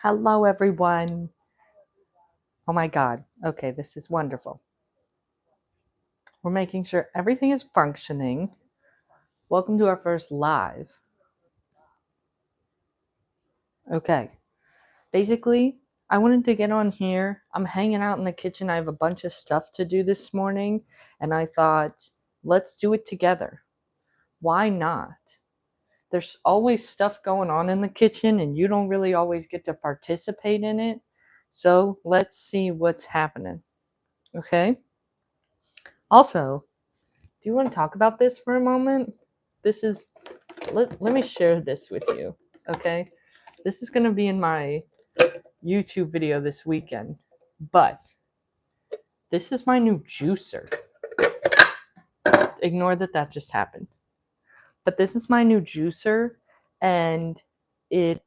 Hello, everyone. Oh my God. Okay, this is wonderful. We're making sure everything is functioning. Welcome to our first live. Okay, basically, I wanted to get on here. I'm hanging out in the kitchen. I have a bunch of stuff to do this morning, and I thought, let's do it together. Why not? There's always stuff going on in the kitchen, and you don't really always get to participate in it. So let's see what's happening. Okay? Also, do you want to talk about this for a moment? This is, let me share this with you, okay? This is going to be in my YouTube video this weekend, but this is my new juicer. Ignore that just happened. But this is my new juicer, and it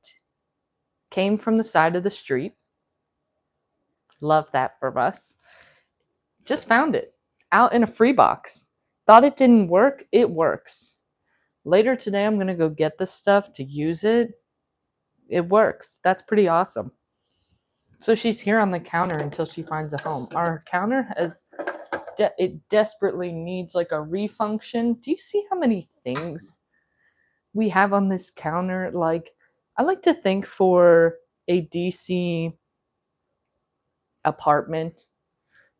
came from the side of the street. Love that for us. Just found it out in a free box. Thought it didn't work. It works. Later today, I'm going to go get this stuff to use it. It works. That's pretty awesome. So she's here on the counter until she finds a home. Our counter has, it desperately needs like a refunction. Do you see how many things we have on this counter? Like, I like to think for a DC apartment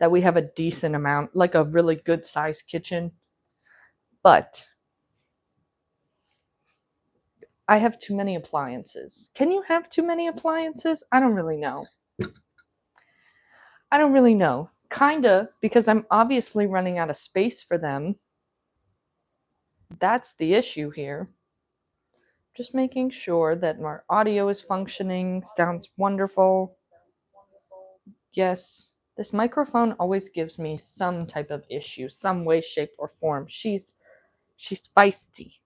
that we have a decent amount, like a really good sized kitchen. But I have too many appliances. Can you have too many appliances? I don't really know. Kinda, because I'm obviously running out of space for them. That's the issue here. Just making sure that my audio is functioning. Sounds wonderful. Yes, this microphone always gives me some type of issue, some way, shape, or form. She's feisty.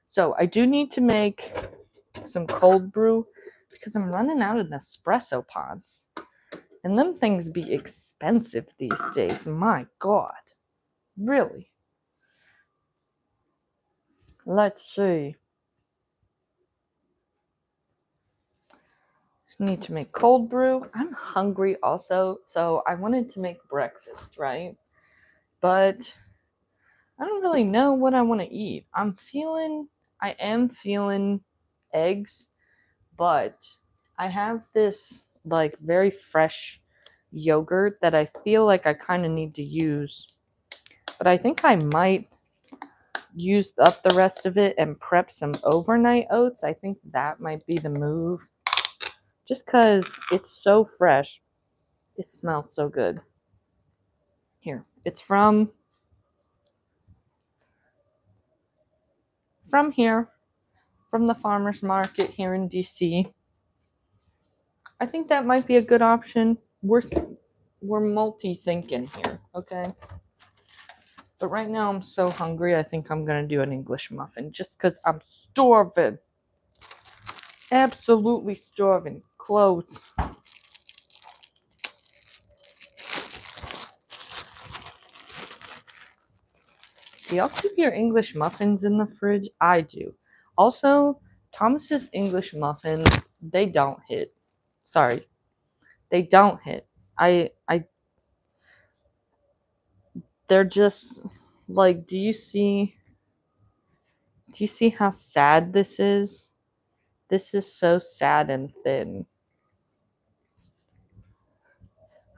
So I do need to make some cold brew because I'm running out of Nespresso pods. And them things be expensive these days. My God. Really. Let's see. Need to make cold brew. I'm hungry also, so I wanted to make breakfast, right? But I don't really know what I want to eat. I am feeling eggs, but I have this like very fresh yogurt that I feel like I kind of need to use. But I think I might use up the rest of it and prep some overnight oats. I think that might be the move. Just because it's so fresh. It smells so good. Here, it's from here, from the farmer's market here in DC. I think that might be a good option. We're multi-thinking here, okay? But right now I'm so hungry, I think I'm gonna do an English muffin just because I'm starving. Absolutely starving. Close. Do y'all keep your English muffins in the fridge? I do. Also, Thomas's English muffins, they don't hit. Sorry. They don't hit. They're just like, do you see how sad this is? This is so sad and thin.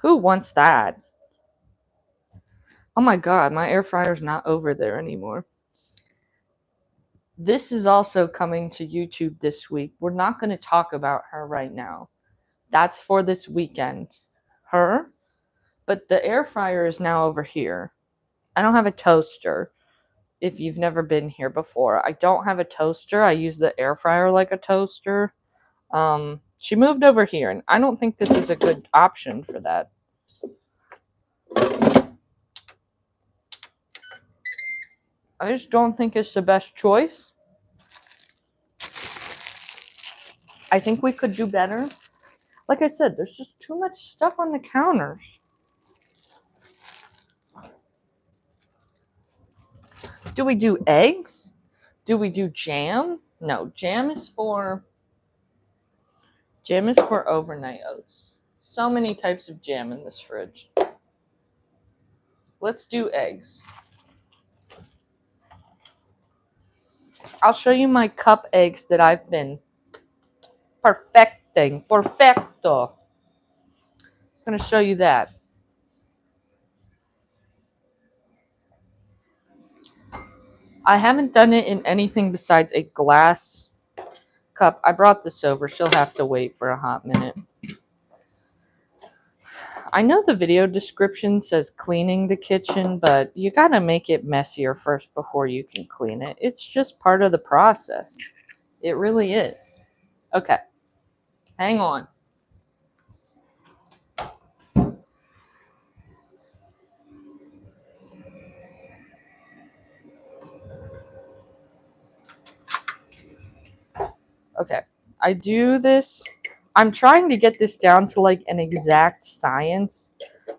Who wants that? Oh my God, my air fryer's not over there anymore. This is also coming to YouTube this week. We're not going to talk about her right now. That's for this weekend. Her? But the air fryer is now over here. I don't have a toaster. If you've never been here before, I don't have a toaster. I use the air fryer like a toaster. She moved over here, and I don't think this is a good option for that. I just don't think it's the best choice. I think we could do better. Like I said, there's just too much stuff on the counters. Do we do eggs? Do we do jam? No, jam is for Jam is for overnight oats. So many types of jam in this fridge. Let's do eggs. I'll show you my cup eggs that I've been perfecting. Perfecto. I'm going to show you that. I haven't done it in anything besides a glass cup. I brought this over. She'll have to wait for a hot minute. I know the video description says cleaning the kitchen, but you gotta make it messier first before you can clean it. It's just part of the process. It really is. Okay, hang on. Okay, I do this. I'm trying to get this down to like an exact science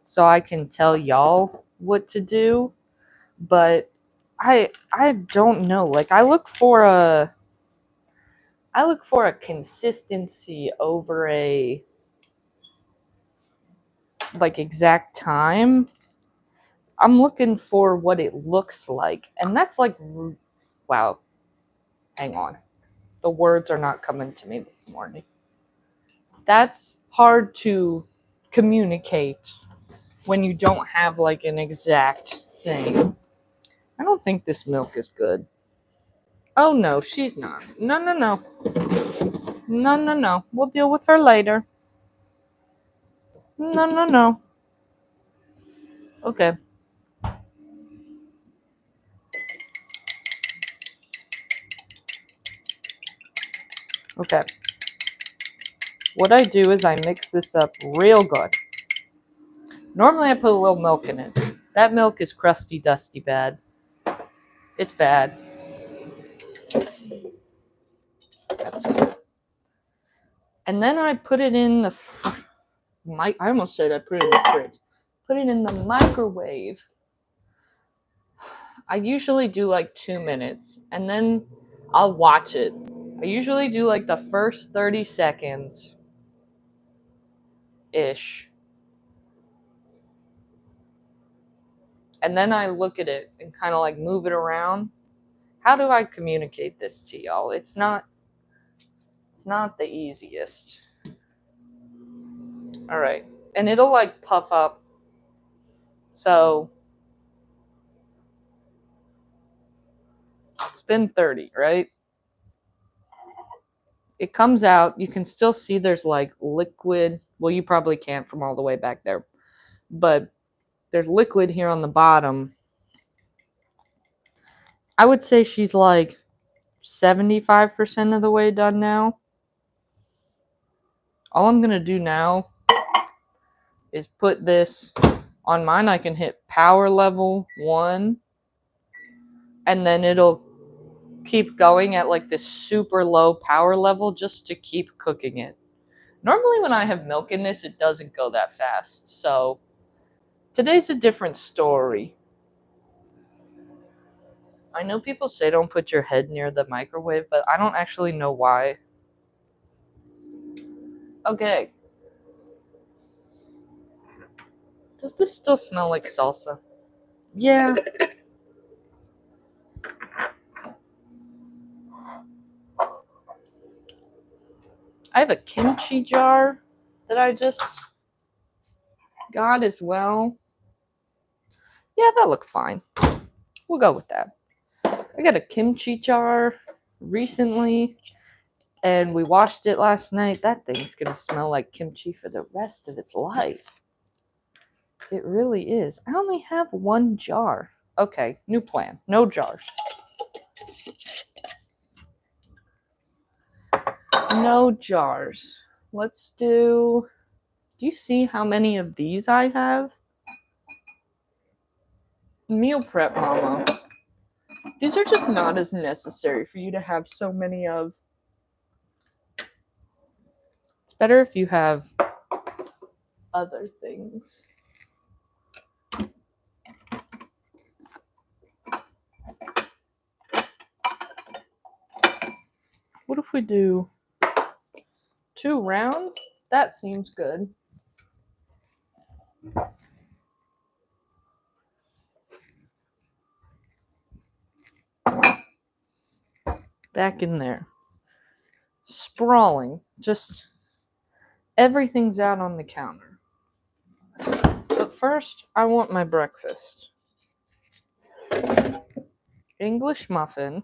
so I can tell y'all what to do, but I don't know. Like I look for a consistency over a like exact time. I'm looking for what it looks like, and that's like, wow, hang on. The words are not coming to me this morning. That's hard to communicate when you don't have like an exact thing. I don't think this milk is good. Oh no, she's not. No, no, no. No, no, no. We'll deal with her later. No, no, no. Okay. Okay. What I do is I mix this up real good. Normally I put a little milk in it. That milk is crusty, dusty bad. It's bad. That's good. And then I put it in the I almost said I put it in the fridge. Put it in the microwave. I usually do like 2 minutes, and then I'll watch it. I usually do like the first 30 seconds ish. And then I look at it and kind of like move it around. How do I communicate this to y'all? It's not the easiest. All right. And it'll like puff up. So it's been 30, right? It comes out. You can still see there's like liquid. Well, you probably can't from all the way back there. But there's liquid here on the bottom. I would say she's like 75% of the way done now. All I'm going to do now is put this on mine. I can hit power level 1, and then it'll keep going at like this super low power level just to keep cooking it. Normally when I have milk in this, it doesn't go that fast. So today's a different story. I know people say don't put your head near the microwave, but I don't actually know why. Okay. Does this still smell like salsa? Yeah. I have a kimchi jar that I just got as well. Yeah, that looks fine. We'll go with that. I got a kimchi jar recently, and we washed it last night. That thing's going to smell like kimchi for the rest of its life. It really is. I only have 1 jar. Okay, new plan. No jars. No jars. Let's do... Do you see how many of these I have? Meal prep, mama. These are just not as necessary for you to have so many of. It's better if you have other things. What if we do 2 rounds? That seems good. Back in there. Sprawling. Just everything's out on the counter. But first, I want my breakfast. English muffin.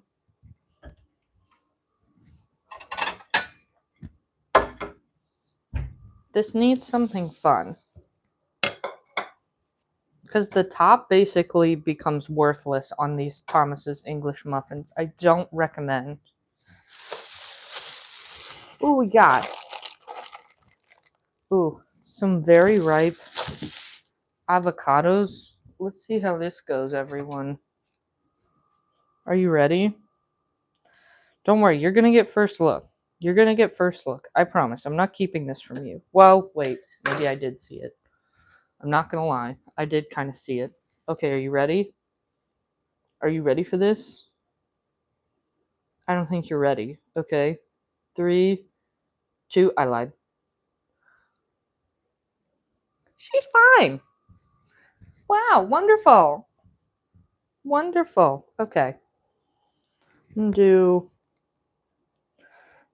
This needs something fun. Because the top basically becomes worthless on these Thomas's English muffins. I don't recommend. Ooh, we got. Ooh, some very ripe avocados. Let's see how this goes, everyone. Are you ready? Don't worry, you're gonna get first look. You're gonna get first look. I promise. I'm not keeping this from you. Well, wait. Maybe I did see it. I'm not gonna lie. I did kind of see it. Okay, are you ready? Are you ready for this? I don't think you're ready. Okay. 3, 2, I lied. She's fine. Wow, wonderful. Wonderful. Okay. I'm gonna do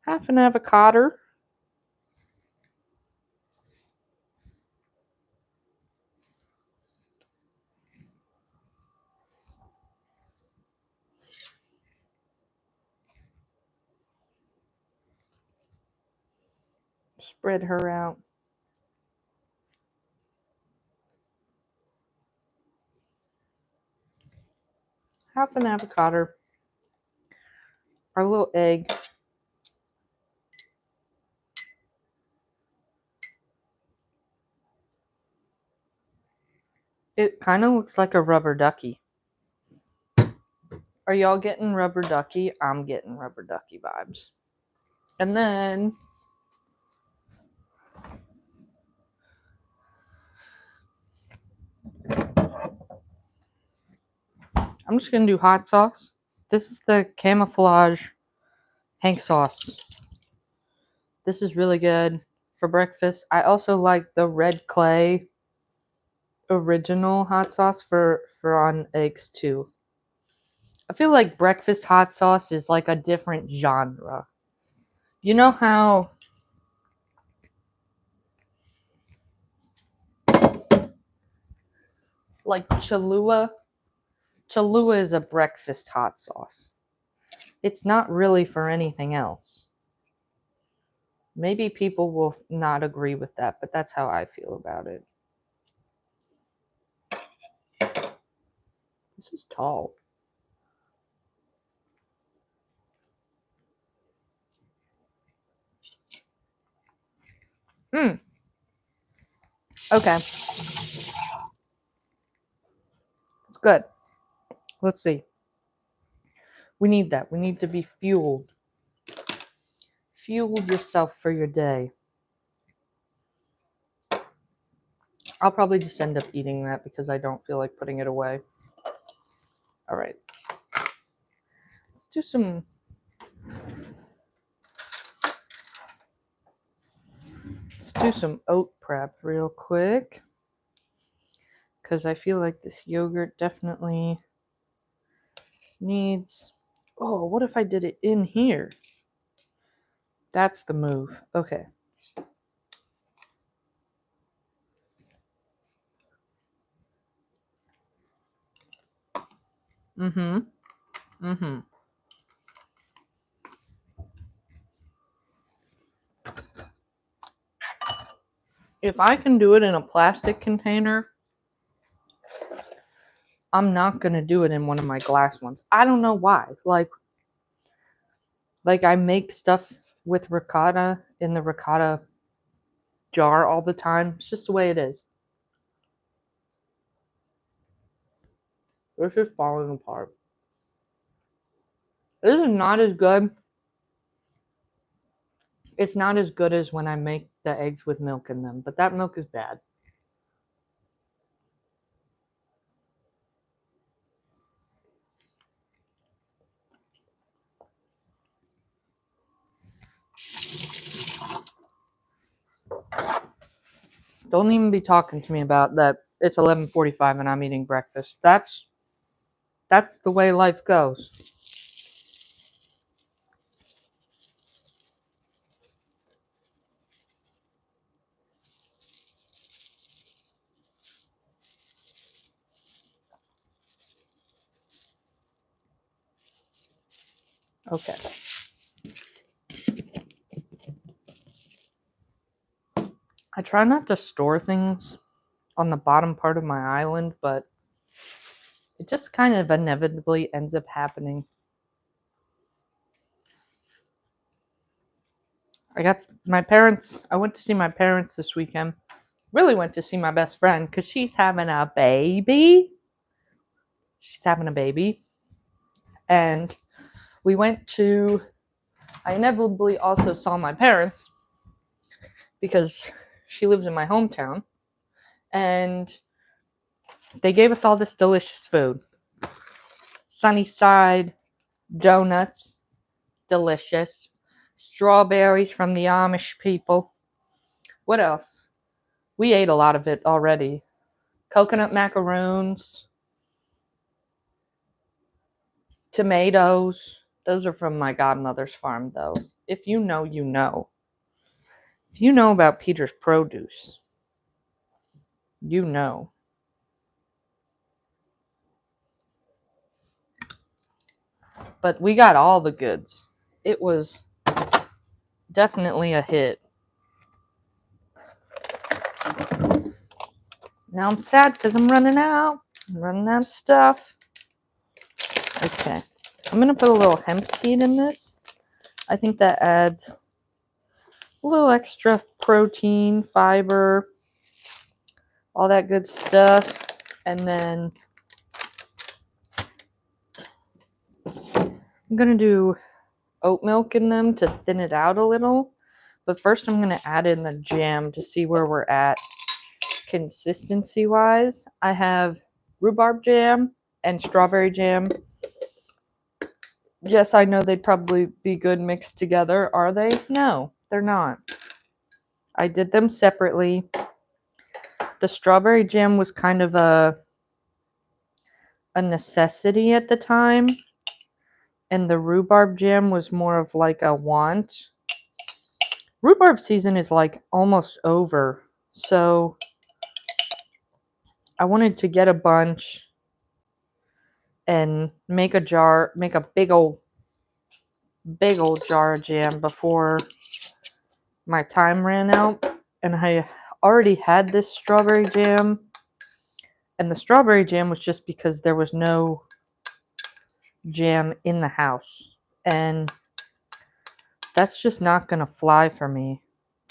half an avocado. Spread her out. Half an avocado. Our little egg. It kind of looks like a rubber ducky. Are y'all getting rubber ducky? I'm getting rubber ducky vibes. And then I'm just going to do hot sauce. This is the camouflage Hank sauce. This is really good for breakfast. I also like the red clay original hot sauce for on eggs too. I feel like breakfast hot sauce is like a different genre. You know how like Cholula is a breakfast hot sauce. It's not really for anything else. Maybe people will not agree with that, but that's how I feel about it. This is tall. Okay. It's good. Let's see. We need that. We need to be fueled. Fuel yourself for your day. I'll probably just end up eating that because I don't feel like putting it away. All right. Let's do some oat prep real quick because I feel like this yogurt definitely needs. Oh, what if I did it in here? That's the move. Okay. Mm-hmm. If I can do it in a plastic container, I'm not going to do it in one of my glass ones. I don't know why. Like I make stuff with ricotta in the ricotta jar all the time. It's just the way it is. This is falling apart. This is not as good. It's not as good as when I make the eggs with milk in them, but that milk is bad. Don't even be talking to me about that. It's 11:45 and I'm eating breakfast. That's the way life goes. Okay. I try not to store things on the bottom part of my island, but it just kind of inevitably ends up happening. I went to see my parents this weekend. Really went to see my best friend because she's having a baby. And I inevitably also saw my parents because she lives in my hometown. And they gave us all this delicious food. Sunnyside donuts, delicious. Strawberries from the Amish people. What else? We ate a lot of it already. Coconut macaroons, tomatoes. Those are from my godmother's farm, though. If you know, you know. If you know about Peter's produce, you know. But we got all the goods. It was definitely a hit. Now I'm sad because I'm running out. I'm running out of stuff. Okay. I'm going to put a little hemp seed in this. I think that adds a little extra protein, fiber, all that good stuff. And then I'm going to do oat milk in them to thin it out a little. But first I'm going to add in the jam to see where we're at consistency wise. I have rhubarb jam and strawberry jam. Yes, I know they'd probably be good mixed together. Are they? No, they're not. I did them separately. The strawberry jam was kind of a necessity at the time, and the rhubarb jam was more of like a want. Rhubarb season is like almost over, so I wanted to get a bunch and make a big old jar of jam before my time ran out. And I already had this strawberry jam, and the strawberry jam was just because there was no jam in the house, and that's just not gonna fly for me.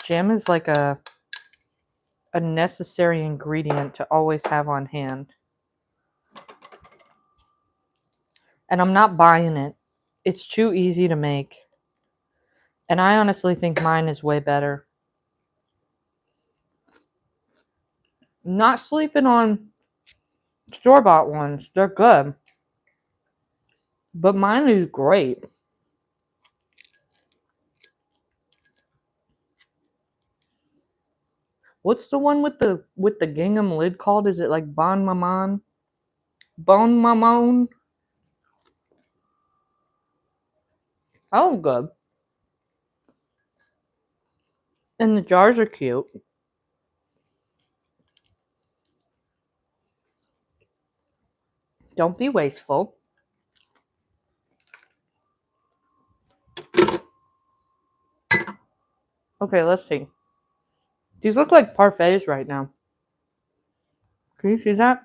Jam is like a necessary ingredient to always have on hand. And I'm not buying it. It's too easy to make. And I honestly think mine is way better. I'm not sleeping on store-bought ones. They're good. But mine is great. What's the one with the gingham lid called? Is it like Bon Maman? Bon Maman? Oh, good. And the jars are cute. Don't be wasteful. Okay, let's see. These look like parfaits right now. Can you see that?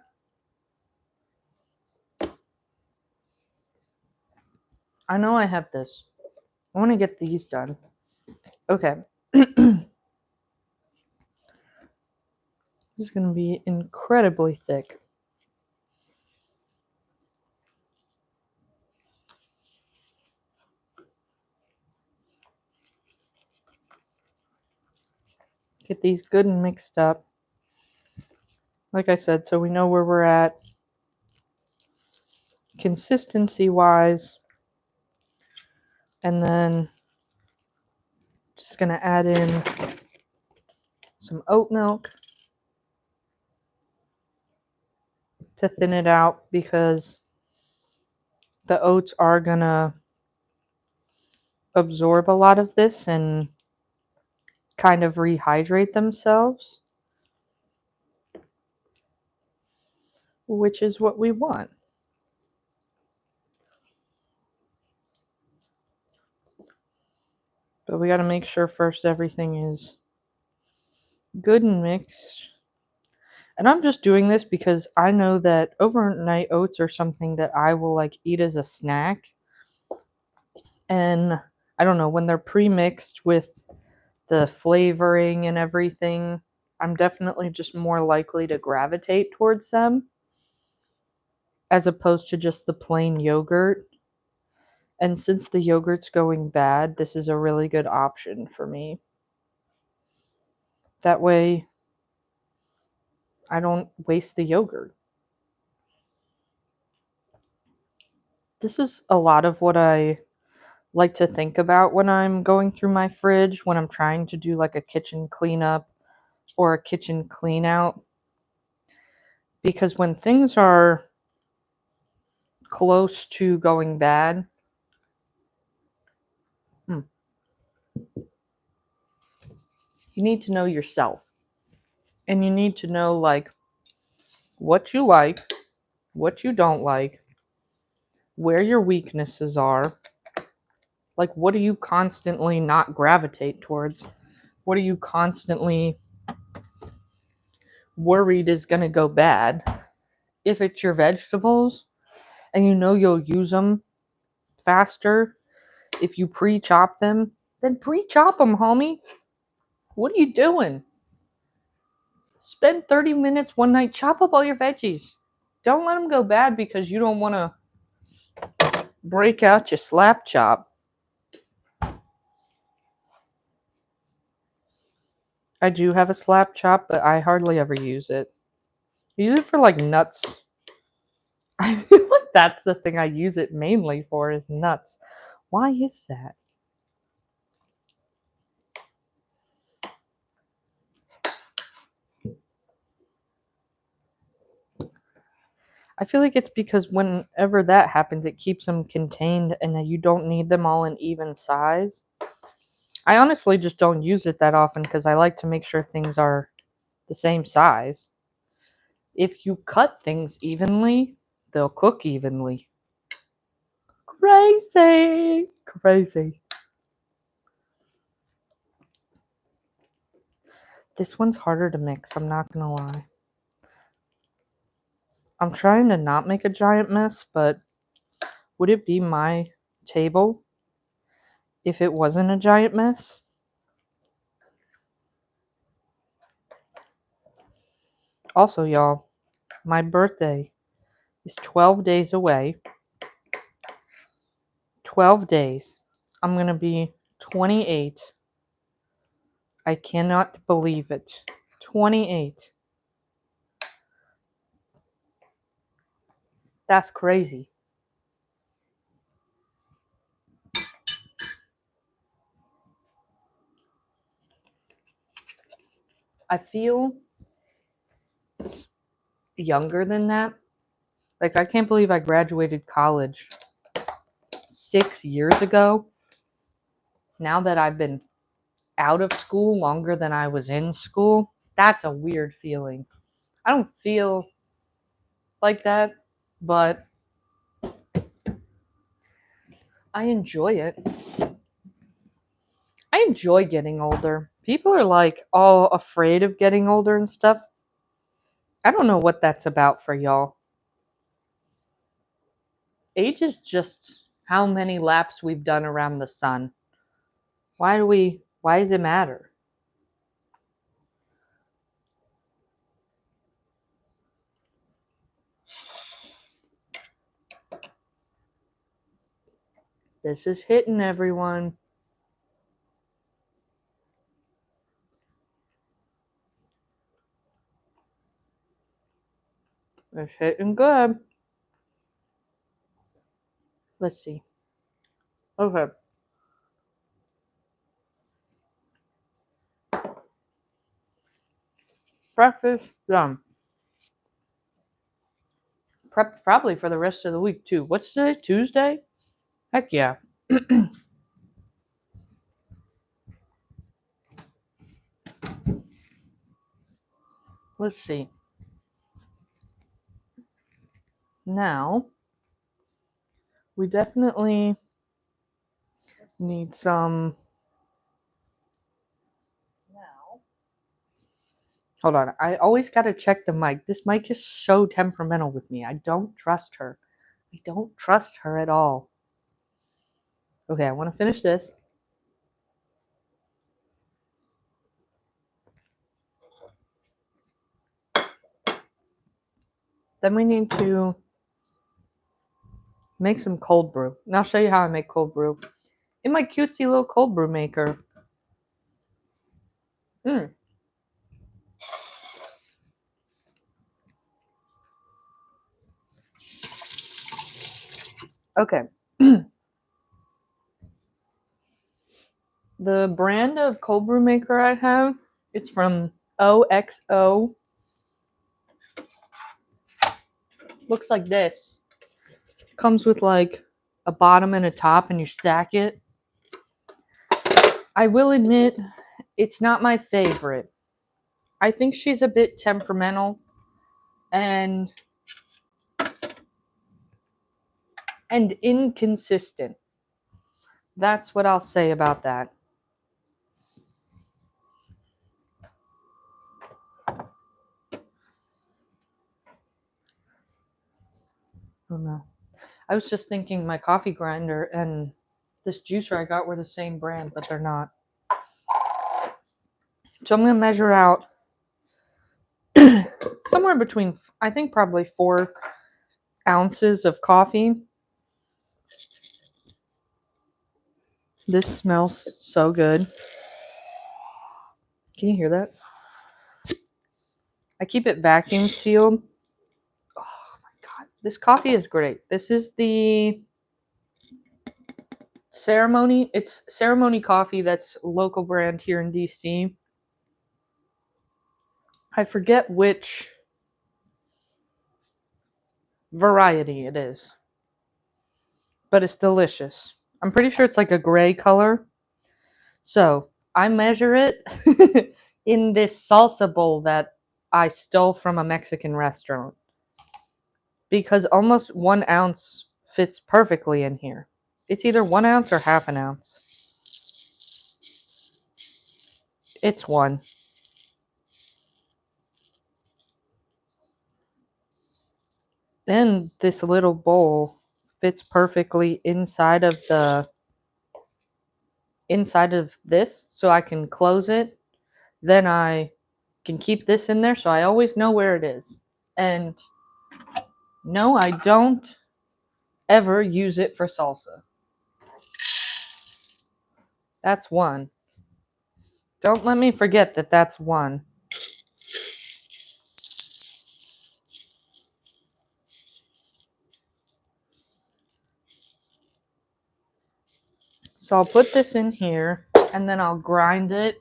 I know I have this. I want to get these done. Okay. This is going to be incredibly thick. Get these good and mixed up. Like I said, so we know where we're at consistency wise. And then just going to add in some oat milk. to thin it out because the oats are gonna absorb a lot of this and kind of rehydrate themselves, which is what we want. But we got to make sure first everything is good and mixed. And I'm just doing this because I know that overnight oats are something that I will like eat as a snack. And I don't know, when they're pre-mixed with the flavoring and everything, I'm definitely just more likely to gravitate towards them as opposed to just the plain yogurt. And since the yogurt's going bad, this is a really good option for me. That way, I don't waste the yogurt. This is a lot of what I like to think about when I'm going through my fridge, when I'm trying to do like a kitchen cleanup or a kitchen clean out. Because when things are close to going bad, you need to know yourself. And you need to know like what you like, what you don't like, where your weaknesses are. Like, what do you constantly not gravitate towards? What are you constantly worried is going to go bad? If it's your vegetables and you know you'll use them faster if you pre-chop them, then pre-chop them, homie. What are you doing? Spend 30 minutes one night, chop up all your veggies. Don't let them go bad because you don't want to break out your slap chop. I do have a slap chop, but I hardly ever use it. I use it for like nuts. I feel like that's the thing I use it mainly for is nuts. Why is that? I feel like it's because whenever that happens, it keeps them contained and you don't need them all in even size. I honestly just don't use it that often because I like to make sure things are the same size. If you cut things evenly, they'll cook evenly. Crazy! Crazy. This one's harder to mix, I'm not gonna lie. I'm trying to not make a giant mess, but would it be my table if it wasn't a giant mess? Also, y'all, my birthday is 12 days away. 12 days. I'm gonna be 28. I cannot believe it. 28. That's crazy. I feel younger than that. Like, I can't believe I graduated college 6 years ago. Now that I've been out of school longer than I was in school, that's a weird feeling. I don't feel like that, but I enjoy it. I enjoy getting older. People are like all afraid of getting older and stuff. I don't know what that's about for y'all. Age is just how many laps we've done around the sun. Why does it matter? This is hitting everyone. It's hitting good. Let's see. Okay. Breakfast done. Prep probably for the rest of the week too. What's today? Tuesday? Heck yeah. Let's see. Now, we definitely need some. Hold on. I always got to check the mic. This mic is so temperamental with me. I don't trust her. I don't trust her at all. Okay, I want to finish this. Then we need to make some cold brew. And I'll show you how I make cold brew in my cutesy little cold brew maker. Okay. The brand of cold brew maker I have, it's from OXO. Looks like this. Comes with like a bottom and a top, and you stack it. I will admit, it's not my favorite. I think she's a bit temperamental and inconsistent. That's what I'll say about that. Oh no. I was just thinking my coffee grinder and this juicer I got were the same brand, but they're not. So I'm going to measure out somewhere between, I think probably 4 ounces of coffee. This smells so good. Can you hear that? I keep it vacuum sealed. Oh my god, this coffee is great. This is the Ceremony. It's Ceremony coffee. That's a local brand here in DC. I forget which variety it is, but it's delicious. I'm pretty sure it's like a gray color. So I measure it in this salsa bowl that I stole from a Mexican restaurant because almost 1 ounce fits perfectly in here. It's either 1 ounce or half an ounce. It's 1. Then this little bowl fits perfectly inside of this, so I can close it. Then I can keep this in there, so I always know where it is. And no, I don't ever use it for salsa. That's 1. Don't let me forget that that's 1. So I'll put this in here, and then I'll grind it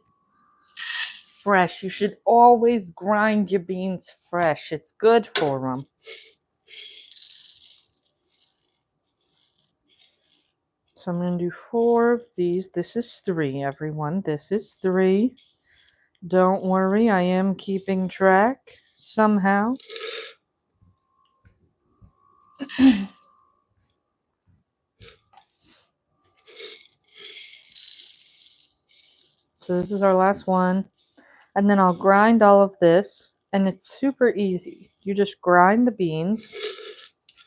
fresh. You should always grind your beans fresh. It's good for them. So I'm going to do 4 of these. This is 3, everyone. This is 3. Don't worry, I am keeping track somehow. So this is our last one. And then I'll grind all of this. And it's super easy. You just grind the beans.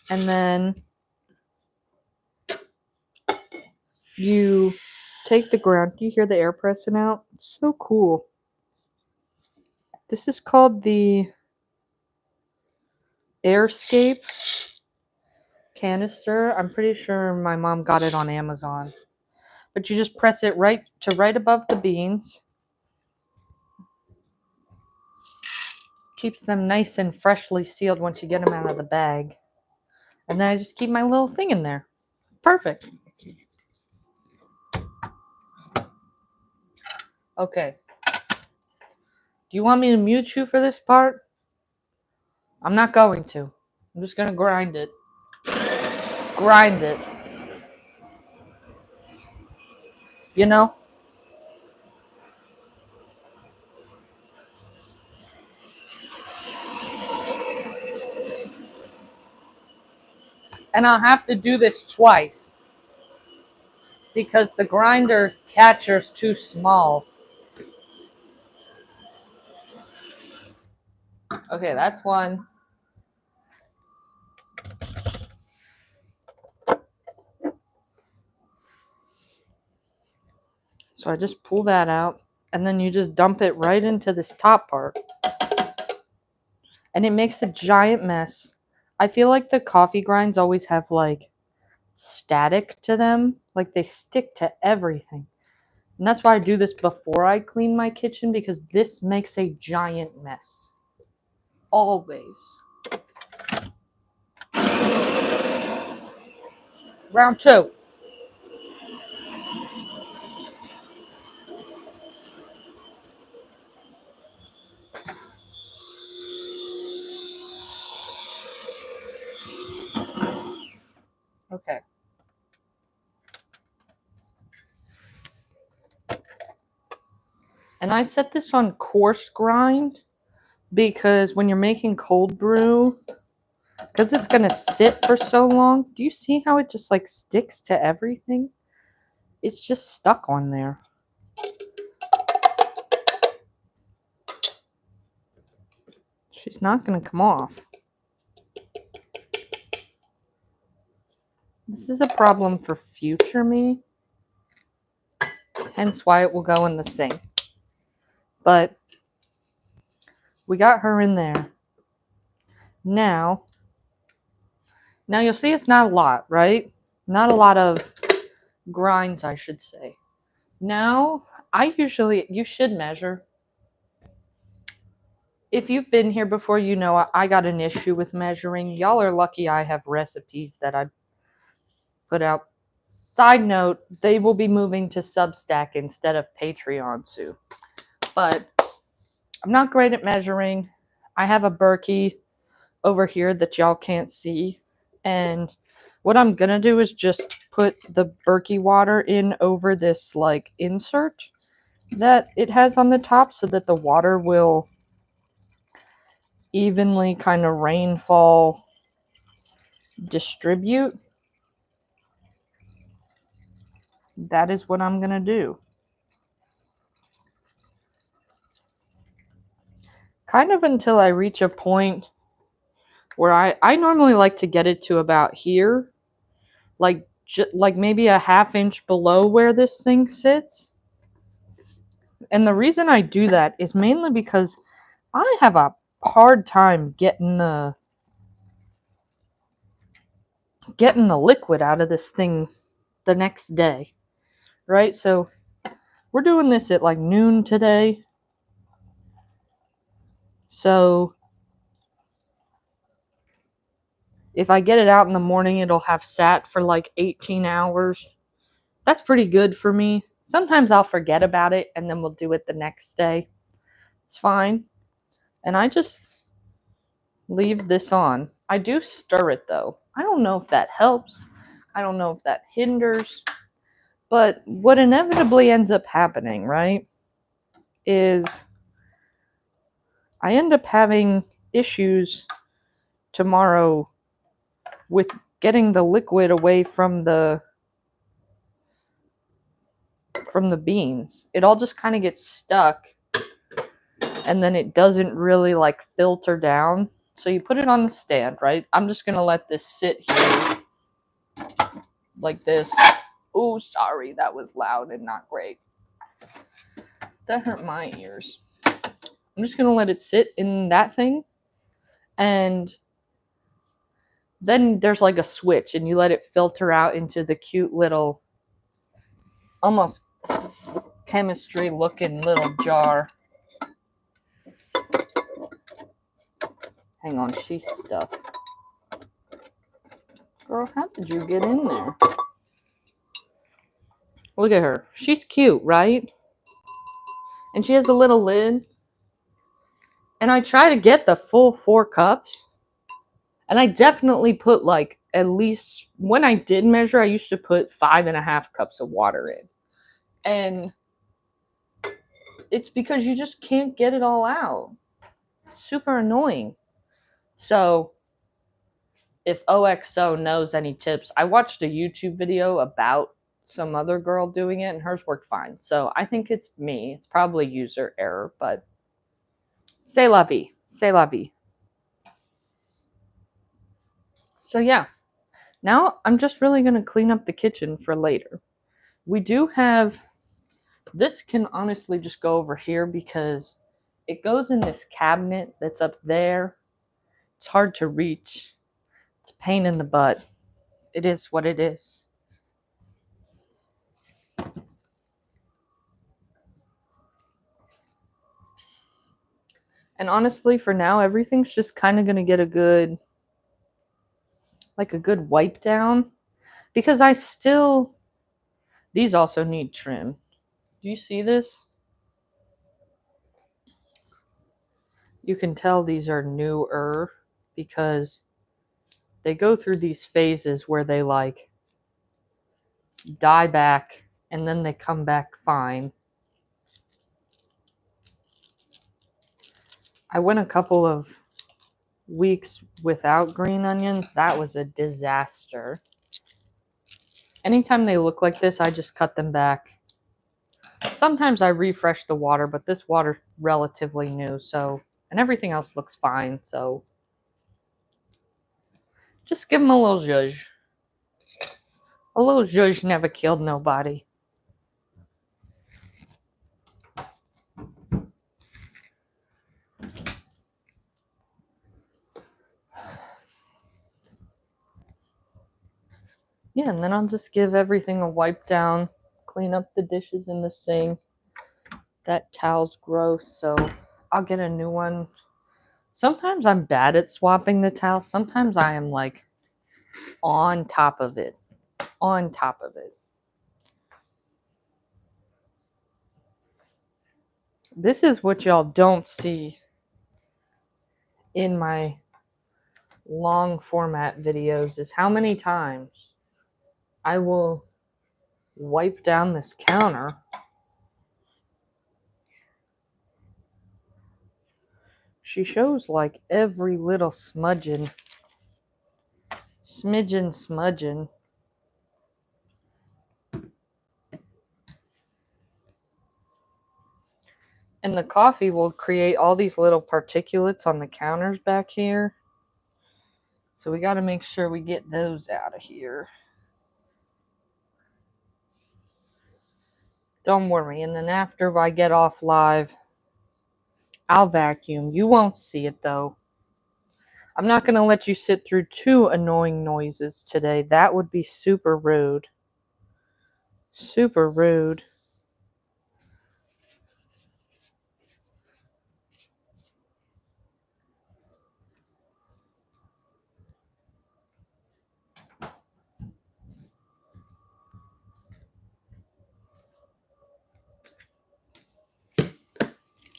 And then you take the ground. Do you hear the air pressing out? It's so cool. This is called the Airscape canister. I'm pretty sure my mom got it on Amazon. But you just press it right above the beans. Keeps them nice and freshly sealed once you get them out of the bag. And then I just keep my little thing in there. Perfect. Okay. Do you want me to mute you for this part? I'm not going to. I'm just gonna grind it. Grind it. You know? And I'll have to do this twice because the grinder catcher's too small. Okay, that's one. So I just pull that out, and then you just dump it right into this top part. And it makes a giant mess. I feel like the coffee grinds always have like static to them, like they stick to everything. And that's why I do this before I clean my kitchen, because this makes a giant mess. Always. Round two. Okay. And I set this on coarse grind because when you're making cold brew, because it's going to sit for so long, do you see how it just like sticks to everything? It's just stuck on there. She's not going to come off. This is a problem for future me, hence why it will go in the sink. But we got her in there. Now you'll see it's not a lot, right? Not a lot of grinds, I should say. Now, you should measure. If you've been here before, you know I got an issue with measuring. Y'all are lucky I have recipes that I put out. Side note, they will be moving to Substack instead of Patreon soon. But I'm not great at measuring. I have a Berkey over here that y'all can't see. And what I'm going to do is just put the Berkey water in over this like insert that it has on the top so that the water will evenly kind of rainfall distribute. That is what I'm going to do. Kind of until I reach a point where I normally like to get it to about here. Like maybe a half inch below where this thing sits. And the reason I do that is mainly because I have a hard time getting the liquid out of this thing the next day. Right? So we're doing this at like noon today. So if I get it out in the morning, it'll have sat for like 18 hours. That's pretty good for me. Sometimes I'll forget about it and then we'll do it the next day. It's fine. And I just leave this on. I do stir it though. I don't know if that helps. I don't know if that hinders. But what inevitably ends up happening, right, is I end up having issues tomorrow with getting the liquid away from the beans. It all just kind of gets stuck and then it doesn't really like filter down. So you put it on the stand, right? I'm just going to let this sit here like this. Oh, sorry, that was loud and not great. That hurt my ears. I'm just going to let it sit in that thing. And then there's like a switch and you let it filter out into the cute little, almost chemistry looking little jar. Hang on, she's stuck. Girl, how did you get in there? Look at her. She's cute, right? And she has a little lid. And I try to get the full 4 cups. And I definitely put like at least when I did measure, I used to put 5.5 cups of water in. And it's because you just can't get it all out. It's super annoying. So if OXO knows any tips, I watched a YouTube video about some other girl doing it and hers worked fine. So I think it's me. It's probably user error, but c'est la vie. C'est la vie. So yeah, now I'm just really going to clean up the kitchen for later. We do have, this can honestly just go over here because it goes in this cabinet that's up there. It's hard to reach. It's a pain in the butt. It is what it is. And honestly, for now, everything's just kind of going to get a good wipe down because these also need trim. Do you see this? You can tell these are newer because they go through these phases where they like die back and then they come back fine. I went a couple of weeks without green onions. That was a disaster. Anytime they look like this, I just cut them back. Sometimes I refresh the water, but this water's relatively new, and everything else looks fine, so just give them a little zhuzh. A little zhuzh never killed nobody. Yeah, and then I'll just give everything a wipe down, clean up the dishes in the sink. That towel's gross, so I'll get a new one. Sometimes I'm bad at swapping the towel. Sometimes I am like on top of it. On top of it. This is what y'all don't see in my long format videos is how many times I will wipe down this counter. She shows like every little smidgen. And the coffee will create all these little particulates on the counters back here. So we got to make sure we get those out of here. Don't worry. And then after I get off live, I'll vacuum. You won't see it though. I'm not going to let you sit through 2 annoying noises today. That would be super rude. Super rude.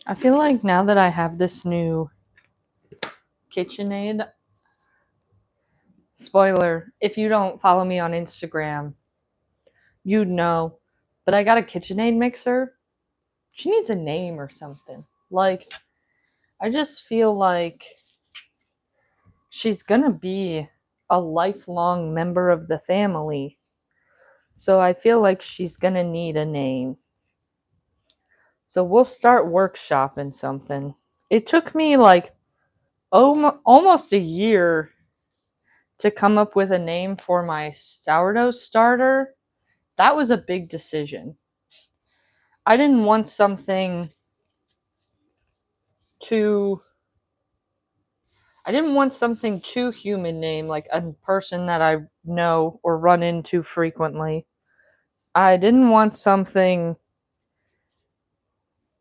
I feel like now that I have this new KitchenAid, spoiler, if you don't follow me on Instagram, you'd know, but I got a KitchenAid mixer. She needs a name or something. Like, I just feel like she's gonna be a lifelong member of the family. So I feel like she's gonna need a name. So we'll start workshopping something. It took me like almost a year to come up with a name for my sourdough starter. That was a big decision. I didn't want something too human name, like a person that I know or run into frequently. I didn't want something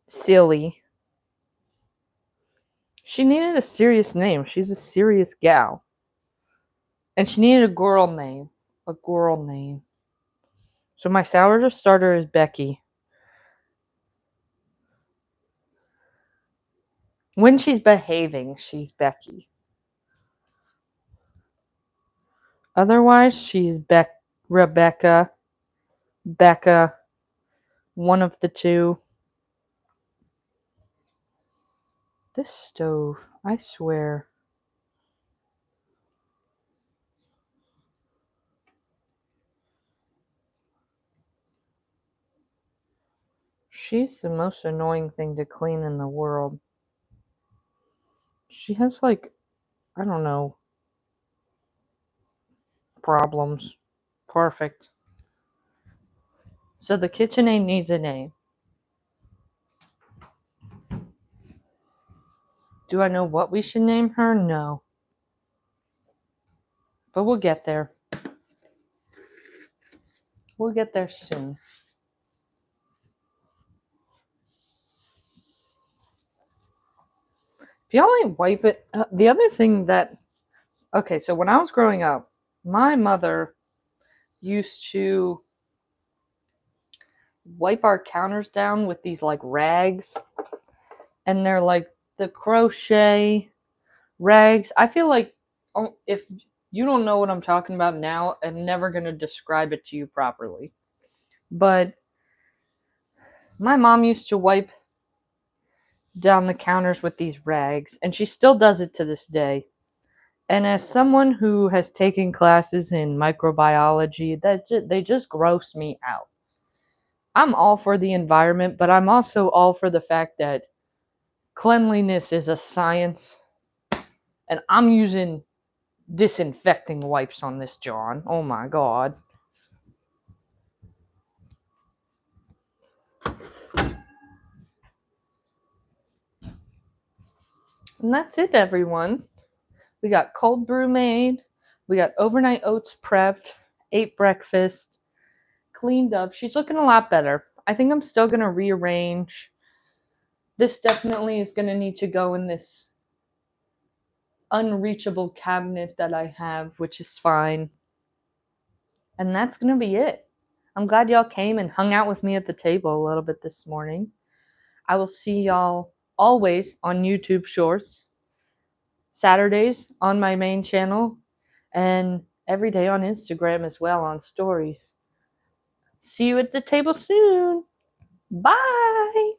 silly. She needed a serious name. She's a serious gal. And she needed a girl name. A girl name. So my sourdough starter is Becky. When she's behaving, she's Becky. Otherwise, she's Rebecca, Becca, one of the two. This stove, I swear. She's the most annoying thing to clean in the world. She has, like, I don't know, problems. Perfect. So the KitchenAid needs a name. Do I know what we should name her? No. But we'll get there. We'll get there soon. If you only wipe it. The other thing that. Okay, so when I was growing up, my mother used to wipe our counters down with these like rags. And they're like the crochet rags. I feel like if you don't know what I'm talking about now, I'm never going to describe it to you properly. But my mom used to wipe down the counters with these rags, and she still does it to this day. And as someone who has taken classes in microbiology, they just gross me out. I'm all for the environment, but I'm also all for the fact that cleanliness is a science, and I'm using disinfecting wipes on this, John. Oh my god. And that's it, everyone. We got cold brew made. We got overnight oats prepped. Ate breakfast. Cleaned up. She's looking a lot better. I think I'm still going to rearrange. This definitely is going to need to go in this unreachable cabinet that I have, which is fine. And that's going to be it. I'm glad y'all came and hung out with me at the table a little bit this morning. I will see y'all always on YouTube Shorts, Saturdays on my main channel, and every day on Instagram as well on stories. See you at the table soon. Bye.